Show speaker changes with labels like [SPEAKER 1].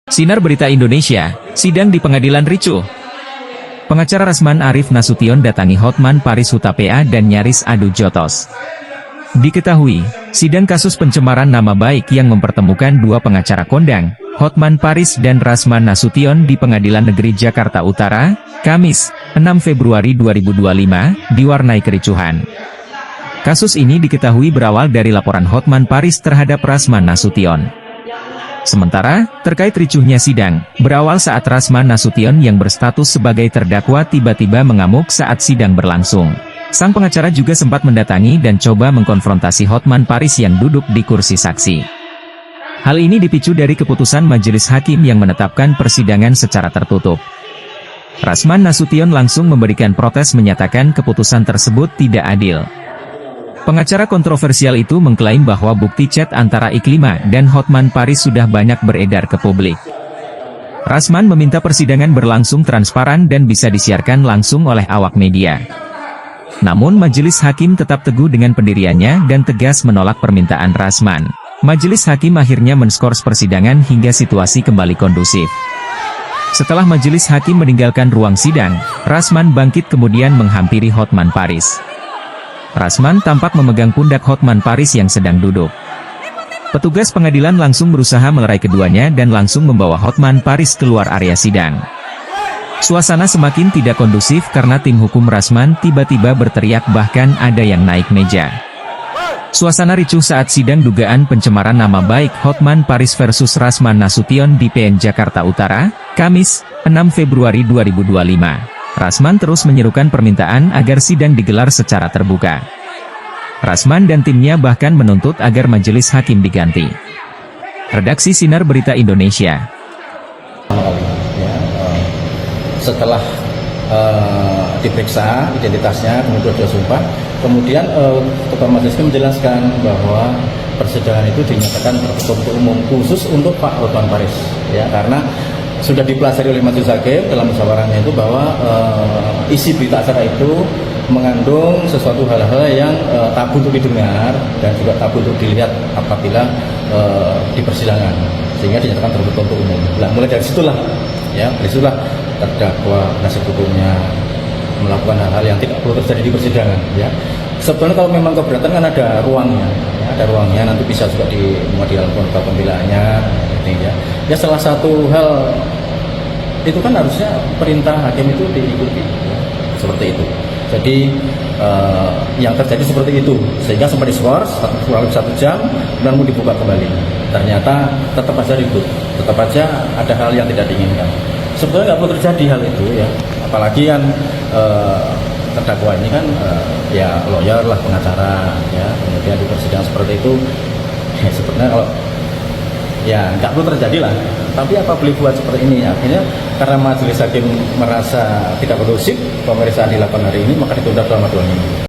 [SPEAKER 1] Sinar Berita Indonesia, sidang di pengadilan ricuh. Pengacara Rasman Arif Nasution datangi Hotman Paris Hutapea dan nyaris adu jotos. Diketahui, sidang kasus pencemaran nama baik yang mempertemukan dua pengacara kondang, Hotman Paris dan Rasman Nasution di Pengadilan Negeri Jakarta Utara, Kamis, 6 Februari 2025, diwarnai kericuhan. Kasus ini diketahui berawal dari laporan Hotman Paris terhadap Rasman Nasution. Sementara, terkait ricuhnya sidang, berawal saat Rasman Nasution yang berstatus sebagai terdakwa tiba-tiba mengamuk saat sidang berlangsung. Sang pengacara juga sempat mendatangi dan coba mengkonfrontasi Hotman Paris yang duduk di kursi saksi. Hal ini dipicu dari keputusan majelis hakim yang menetapkan persidangan secara tertutup. Rasman Nasution langsung memberikan protes menyatakan keputusan tersebut tidak adil. Pengacara kontroversial itu mengklaim bahwa bukti chat antara Iklima dan Hotman Paris sudah banyak beredar ke publik. Rasman meminta persidangan berlangsung transparan dan bisa disiarkan langsung oleh awak media. Namun majelis hakim tetap teguh dengan pendiriannya dan tegas menolak permintaan Rasman. Majelis hakim akhirnya menskors persidangan hingga situasi kembali kondusif. Setelah majelis hakim meninggalkan ruang sidang, Rasman bangkit kemudian menghampiri Hotman Paris. Rasman tampak memegang pundak Hotman Paris yang sedang duduk. Petugas pengadilan langsung berusaha melerai keduanya dan langsung membawa Hotman Paris keluar area sidang. Suasana semakin tidak kondusif karena tim hukum Rasman tiba-tiba berteriak bahkan ada yang naik meja. Suasana ricuh saat sidang dugaan pencemaran nama baik Hotman Paris versus Rasman Nasution di PN Jakarta Utara, Kamis, 6 Februari 2025. Rasman terus menyerukan permintaan agar sidang digelar secara terbuka. Rasman dan timnya bahkan menuntut agar majelis hakim diganti. Redaksi Sinar Berita Indonesia.
[SPEAKER 2] Setelah diperiksa identitasnya, kemudian dia sumpah, kemudian Ketua Majelis Hakim menjelaskan bahwa persidangan itu dinyatakan tertutup untuk umum khusus untuk Pak Hotman Paris, ya, karena sudah dipelajari oleh Majelis Hakim dalam musyawarahnya itu bahwa isi berita acara itu mengandung sesuatu hal-hal yang tabu untuk didengar dan juga tabu untuk dilihat apabila di persidangan, sehingga dinyatakan tertutup untuk umum. Nah, mulai dari situlah, ya, dari situlah terdakwa penasihat hukumnya melakukan hal-hal yang tidak perlu terjadi di persidangan. Ya, sebenarnya kalau memang keberatan kan ada ruangnya, ya, ada ruangnya, nanti bisa juga mau dilakukan pembelaannya. Ya, salah satu hal itu kan harusnya perintah hakim itu diikuti, ya, seperti itu. Jadi yang terjadi seperti itu, sehingga sempat diskors kurang lebih 1 jam dan mau dibuka kembali. Ternyata tetap aja ribut, tetap aja ada hal yang tidak diinginkan. Sebenarnya nggak perlu terjadi hal itu, ya, apalagi kan terdakwa ini kan ya lawyer lah, pengacara, ya, kemudian di persidangan seperti itu, ya, sebenarnya kalau ya nggak perlu terjadi lah. Tapi apa boleh buat seperti ini? Akhirnya karena majelis hakim merasa tidak kondusif pemeriksaan dilakukan hari ini, maka ditunda selama 2 minggu.